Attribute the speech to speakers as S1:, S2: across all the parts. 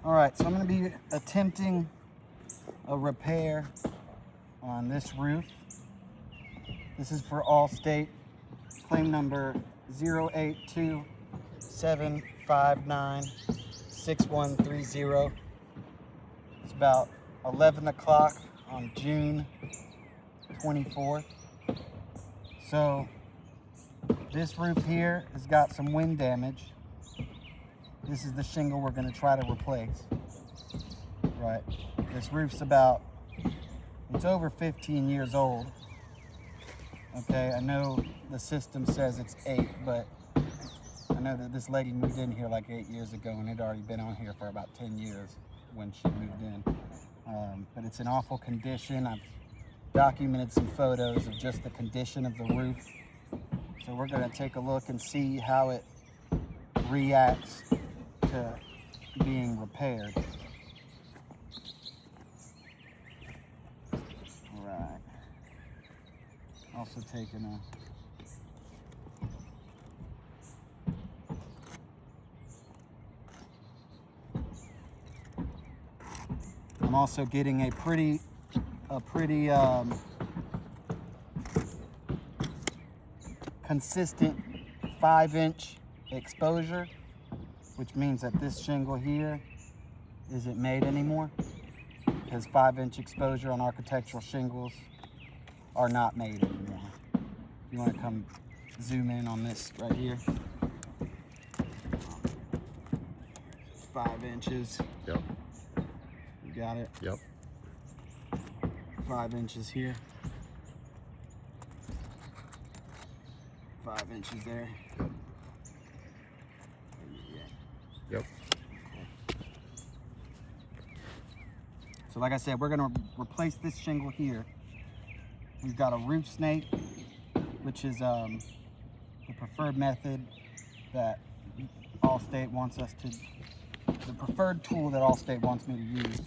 S1: All right, so I'm gonna be attempting a repair on this roof. This is for Allstate, claim number 08275963130. It's about 11 o'clock on June 24th. So this roof here has got some wind damage. This is the shingle we're going to try to replace. Right. This roof's it's over 15 years old. Okay, I know the system says it's 8, but I know that this lady moved in here like 8 years ago and had already been on here for about 10 years when she moved in. But it's in awful condition. I've documented some photos of just the condition of the roof. So we're going to take a look and see how it reacts to being repaired. All right. Also taking I'm also getting a pretty consistent 5-inch exposure, which means that this shingle here isn't made anymore, because 5-inch exposure on architectural shingles are not made anymore. You want to come zoom in on this right here. 5 inches.
S2: Yep.
S1: You got it?
S2: Yep.
S1: 5 inches here. 5 inches there.
S2: Yep.
S1: So like I said, we're gonna replace this shingle here. We've got a roof snake, which is the preferred method that Allstate wants us to, the preferred tool that Allstate wants me to use.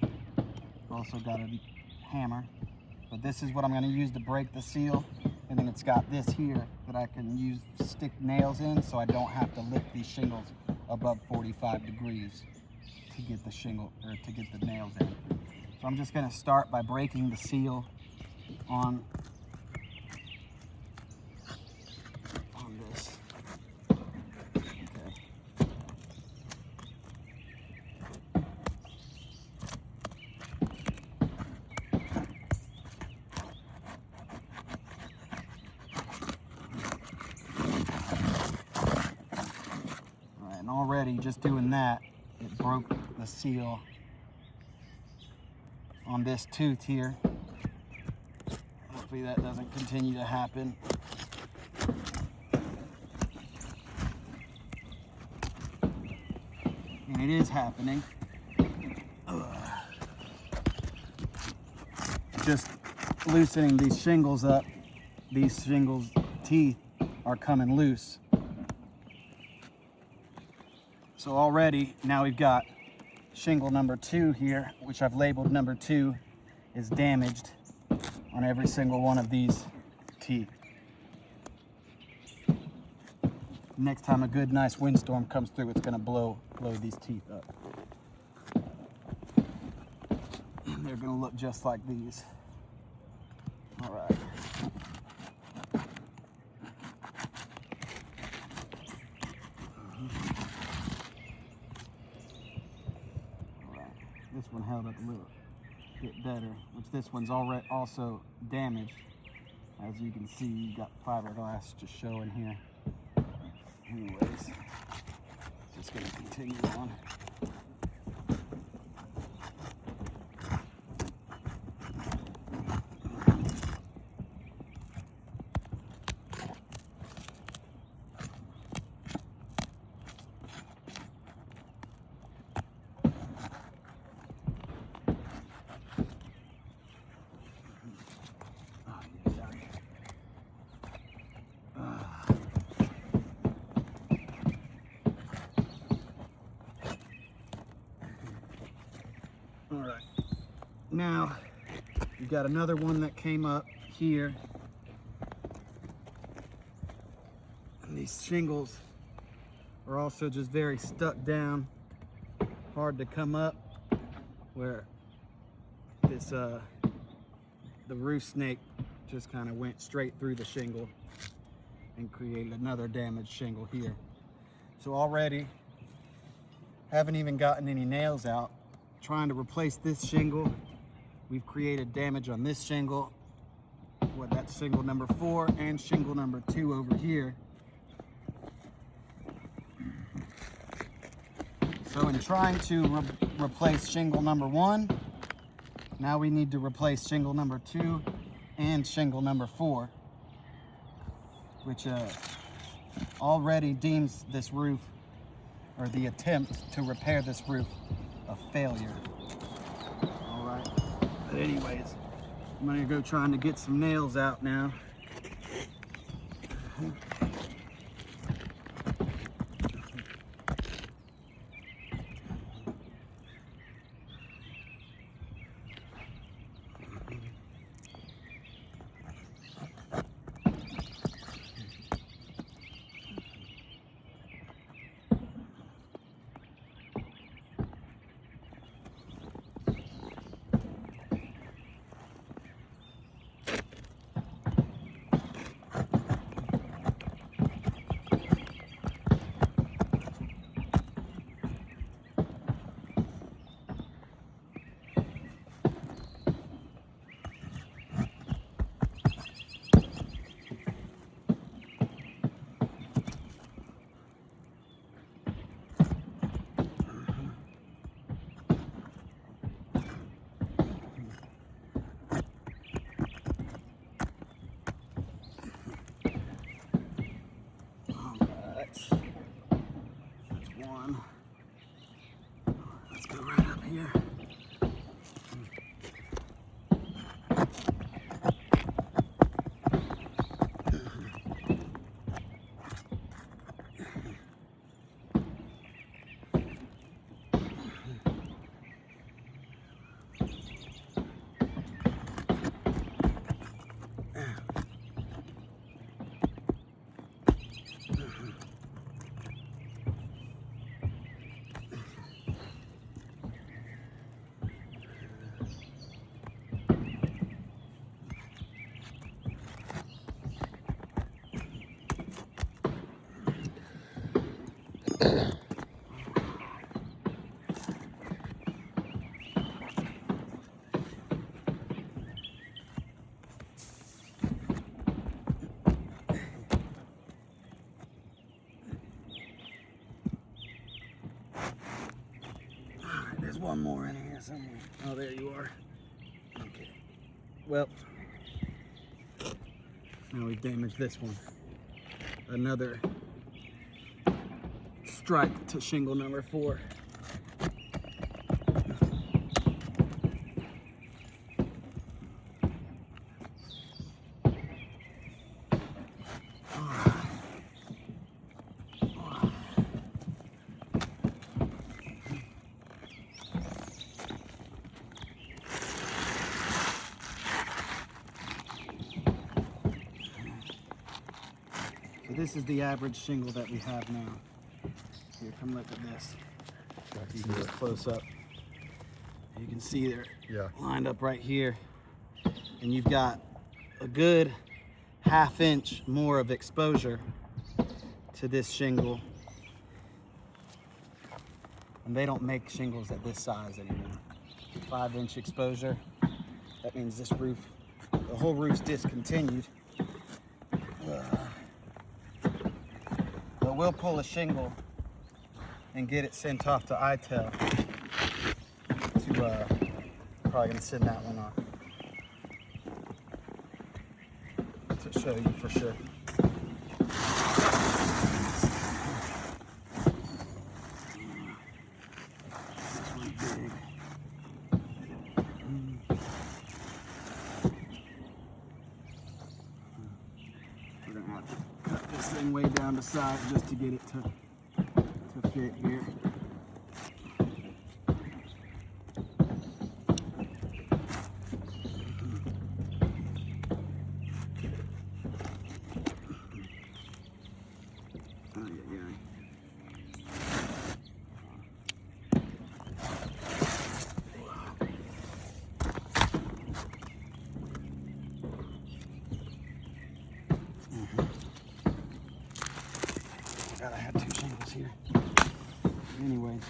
S1: I've also got a hammer, but this is what I'm gonna use to break the seal. And then it's got this here that I can use to stick nails in, so I don't have to lift these shingles above 45 degrees to get the shingle, or to get the nails in. So I'm just gonna start by breaking the seal on this. Okay. All right, and already just doing that, it broke the seal on this tooth here. Hopefully that doesn't continue to happen. And it is happening. Just loosening these shingles up. These shingles' teeth are coming loose. So already, now we've got shingle number 2 here, which I've labeled number 2, is damaged on every single one of these teeth. Next time a good, nice windstorm comes through, it's gonna blow these teeth up. And they're gonna look just like these. All right. This one held up a little bit better, which this one's already also damaged. As you can see, you got fiberglass just showing here. Anyways, just gonna continue on. All right, now you've got another one that came up here. And these shingles are also just very stuck down hard to come up, where this the roof snake just kind of went straight through the shingle and created another damaged shingle here. So already, haven't even gotten any nails out. Trying to replace this shingle, we've created damage on this shingle. Well, that's shingle number 4 and shingle number 2 over here. So in trying to replace shingle number 1, now we need to replace shingle number 2 and shingle number 4, which already deems this roof, or the attempt to repair this roof, a failure. All right, but anyways, I'm gonna go trying to get some nails out now. That's one. Let's go right up here. There's one more in here somewhere. Oh, there you are. Okay. Well, now we've damaged this one. Another strike to shingle number 4. So this is the average shingle that we have now. Here, come look at this. You can get close up. You can see they're lined up right here. And you've got a good ½ inch more of exposure to this shingle. And they don't make shingles at this size anymore. 5-inch exposure. That means this roof, the whole roof's discontinued. But we'll pull a shingle and get it sent off to ITEL to, probably gonna send that one off to show you for sure. We're gonna have to cut this thing way down the side just to get it to fit here. Anyways.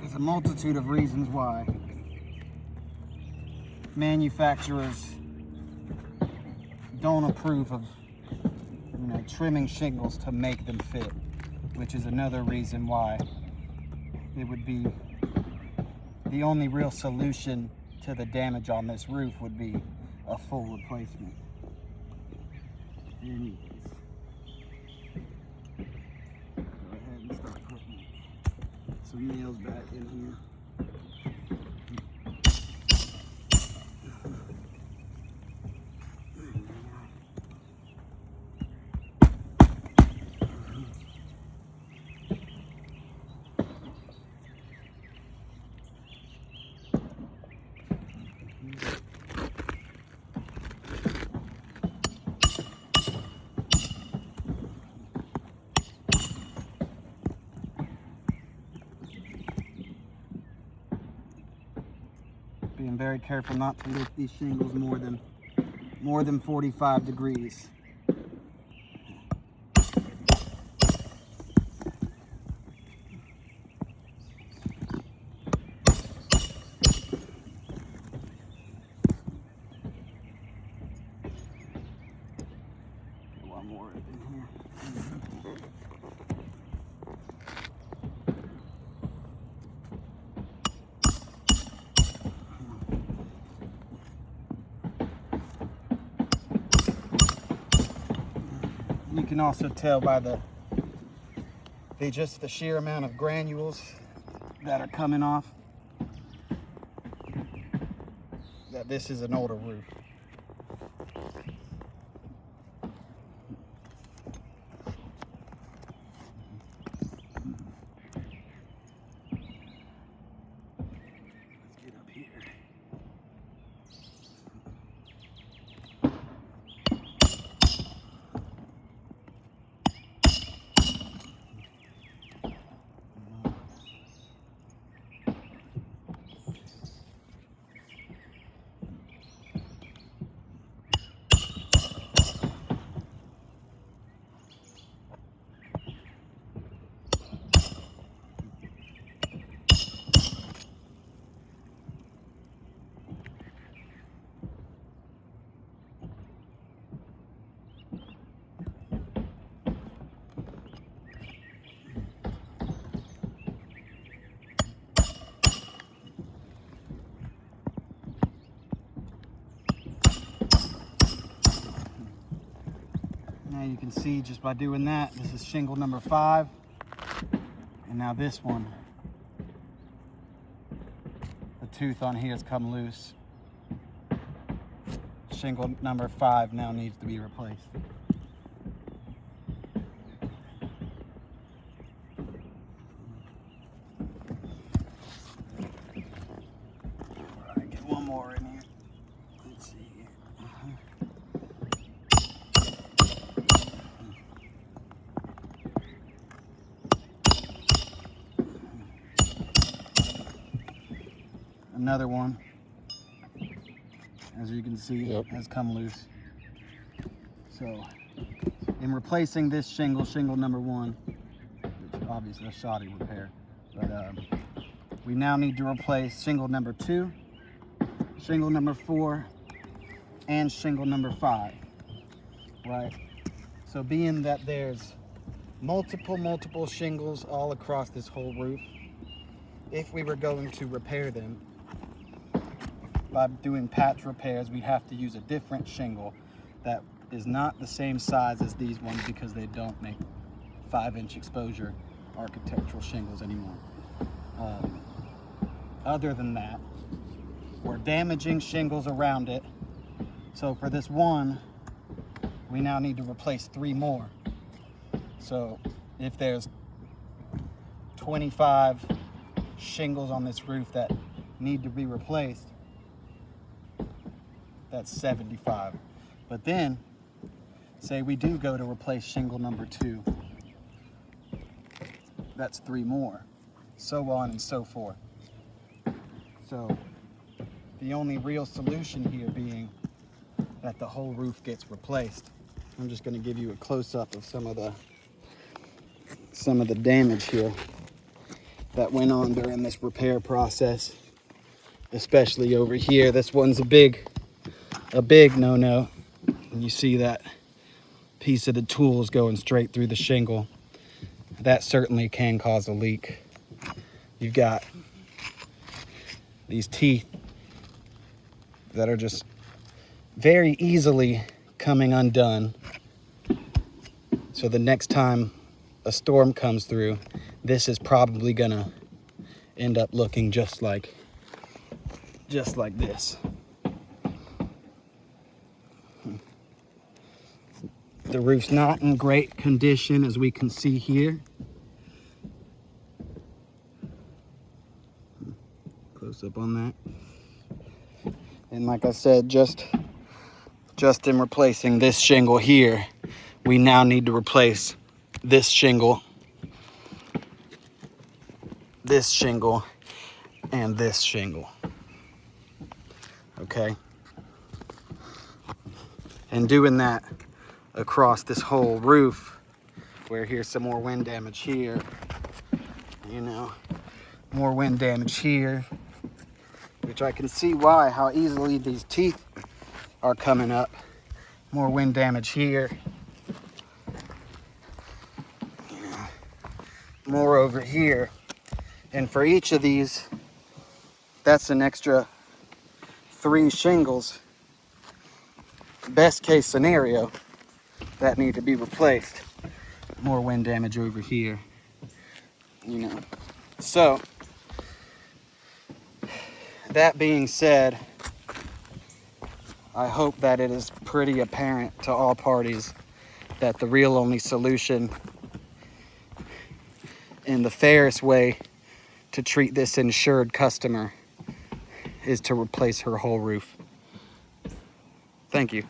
S1: There's a multitude of reasons why manufacturers don't approve of, trimming shingles to make them fit, which is another reason why it would be the only real solution to the damage on this roof would be a full replacement. Anyways, go ahead and start putting some nails back in here. Being very careful not to lift these shingles more than 45 degrees. Get one more in here. You can also tell by the sheer amount of granules that are coming off that this is an older roof. Let's get up here. Now you can see just by doing that, this is shingle number 5. And now this one, the tooth on here has come loose. Shingle number 5 now needs to be replaced. All right, get one more in here. Let's see here. Another one, as you can see, has come loose. So, in replacing this shingle number 1, which obviously a shoddy repair, but we now need to replace shingle number 2, shingle number 4, and shingle number 5, right? So being that there's multiple shingles all across this whole roof, if we were going to repair them, by doing patch repairs, we'd have to use a different shingle that is not the same size as these ones because they don't make 5-inch exposure architectural shingles anymore. Other than that, we're damaging shingles around it. So for this one, we now need to replace 3 more. So if there's 25 shingles on this roof that need to be replaced, that's 75. But then, say we do go to replace shingle number 2. That's 3 more. So on and so forth. So the only real solution here being that the whole roof gets replaced. I'm just going to give you a close-up of some of the damage here that went on during this repair process, especially over here. This one's a big no-no. And you see that piece of the tool is going straight through the shingle. That certainly can cause a leak. You've got these teeth that are just very easily coming undone. So the next time a storm comes through, this is probably gonna end up looking just like this. The roof's not in great condition, as we can see here. Close up on that. And like I said, just in replacing this shingle here, we now need to replace this shingle, and this shingle. Okay? And doing that across this whole roof, where here's some more wind damage here, you know, more wind damage here, which I can see why, how easily these teeth are coming up. More wind damage here, more over here. And for each of these, that's an extra 3 shingles, best case scenario, that need to be replaced. More wind damage over here, you know. So, that being said, I hope that it is pretty apparent to all parties that the real only solution and the fairest way to treat this insured customer is to replace her whole roof. Thank you.